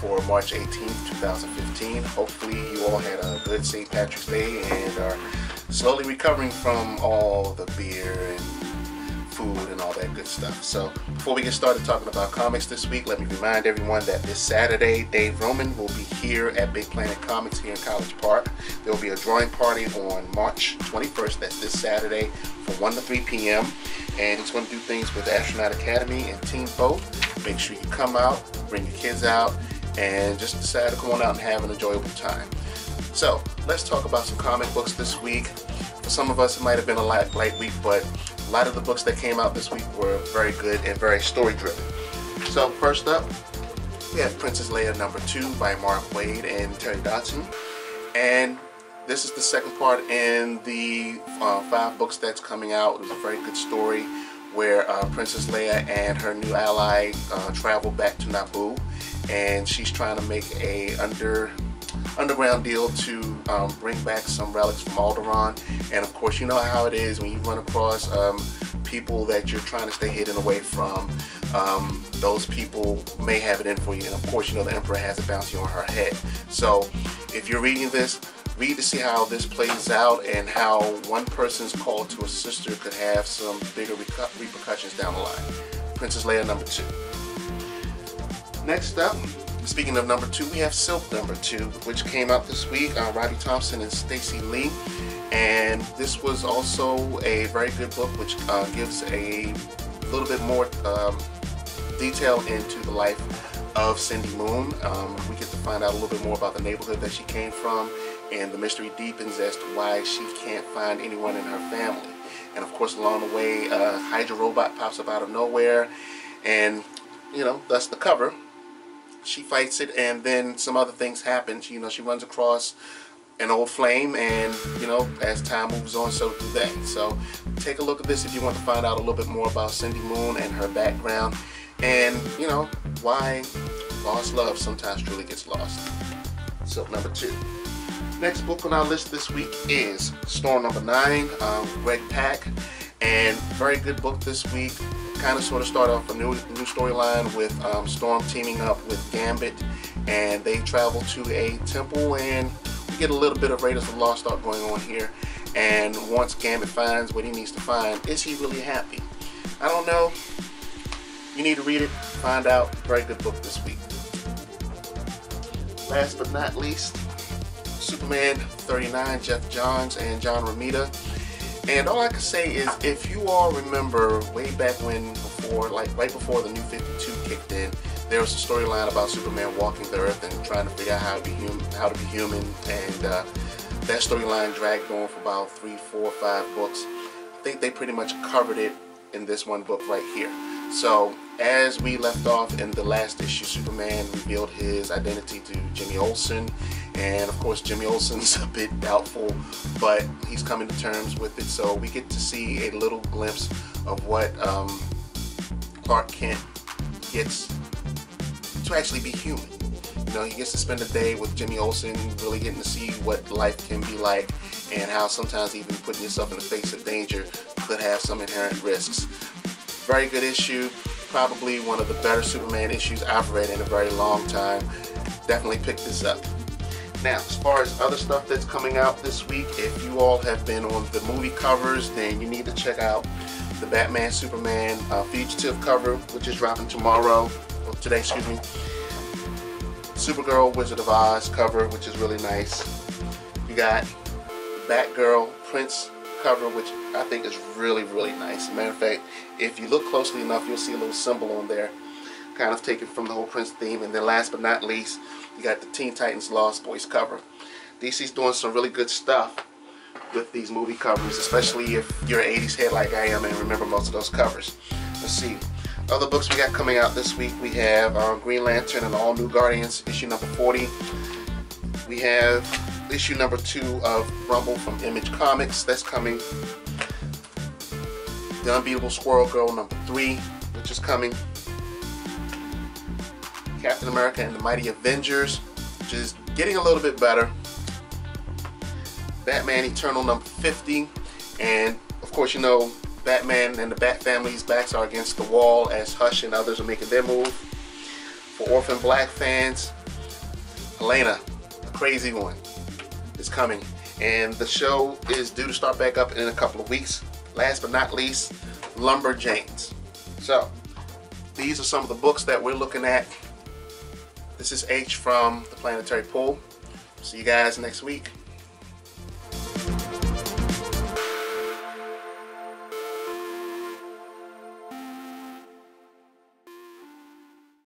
for March 18th, 2015. Hopefully you all had a good St. Patrick's Day and are slowly recovering from all the beer and food and all that good stuff. So before we get started talking about comics this week, let me remind everyone that this Saturday, Dave Roman will be here at Big Planet Comics here in College Park. There will be a drawing party on March 21st, that's this Saturday, from 1 to 3 p.m. And he's going to do things with Astronaut Academy and Team Boat. Make sure you come out, bring your kids out, and just decide to come on out and have an enjoyable time. So let's talk about some comic books this week. For some of us, it might have been a light week, but a lot of the books that came out this week were very good and very story driven. So first up, we have Princess Leia #2 by Mark Waid and Terry Dodson. And this is the second part in the 5 books that's coming out. It was a very good story where Princess Leia and her new ally travel back to Naboo, and she's trying to make a underground deal to bring back some relics from Alderaan. And of course, you know how it is when you run across people that you're trying to stay hidden away from. Those people may have it in for you, and of course, you know the Emperor has a bounty on her head. So if you're reading this, read to see how this plays out and how one person's call to a sister could have some bigger repercussions down the line. Princess Leia #2. Next up, speaking of #2, we have Silk #2, which came out this week. Robbie Thompson and Stacey Lee. And this was also a very good book, which gives a little bit more detail into the life of Cindy Moon. We get to find out a little bit more about the neighborhood that she came from, and the mystery deepens as to why she can't find anyone in her family. And of course, along the way, Hydra robot pops up out of nowhere, and you know, that's the cover. She fights it, and then some other things happen. She runs across an old flame, and you know, as time moves on, so do they. So take a look at this if you want to find out a little bit more about Cindy Moon and her background, and you know why lost love sometimes truly gets lost. Silk #2. Next book on our list this week is Storm #9, Greg Pak, and very good book this week. Kind of sort of start off a new storyline with Storm teaming up with Gambit, and they travel to a temple, and we get a little bit of Raiders of the Lost Ark going on here. And once Gambit finds what he needs to find, is he really happy? I don't know. You need to read it, find out. Very good book this week. Last but not least, Superman 39, Jeff Johns and John Romita. And all I can say is, if you all remember way back when, right before the New 52 kicked in, there was a storyline about Superman walking the earth and trying to figure out how to be human, and that storyline dragged on for about 3, 4, 5 books. I think they pretty much covered it in this one book right here. So as we left off in the last issue, Superman revealed his identity to Jimmy Olsen, and of course Jimmy Olsen's a bit doubtful, but he's coming to terms with it. So we get to see a little glimpse of what Clark Kent gets to actually be human. You know, he gets to spend a day with Jimmy Olsen, really getting to see what life can be like, and how sometimes even putting yourself in the face of danger could have some inherent risks. Very good issue, probably one of the better Superman issues I've read in a very long time. Definitely pick this up. Now, as far as other stuff that's coming out this week, if you all have been on the movie covers, then you need to check out the Batman Superman Fugitive cover, which is dropping today, excuse me. Supergirl Wizard of Oz cover, which is really nice. You got Batgirl Prince cover, which I think is really, really nice. Matter of fact, if you look closely enough, you'll see a little symbol on there, kind of taken from the whole Prince theme. And then last but not least, you got the Teen Titans Lost Boys cover. DC's doing some really good stuff with these movie covers, especially if you're an 80s head like I am and remember most of those covers. Let's see. Other books we got coming out this week, we have Green Lantern and All New Guardians, issue #40. We have issue #2 of Rumble from Image Comics, that's coming. The Unbeatable Squirrel Girl #3, which is coming. Captain America and the Mighty Avengers, which is getting a little bit better. Batman Eternal #50, and of course, you know, Batman and the Bat family's backs are against the wall as Hush and others are making their move. For Orphan Black fans, Elena, a crazy one, is coming. And the show is due to start back up in a couple of weeks. Last but not least, Lumberjanes. So, these are some of the books that we're looking at. This is H from the Planetary Pull. See you guys next week.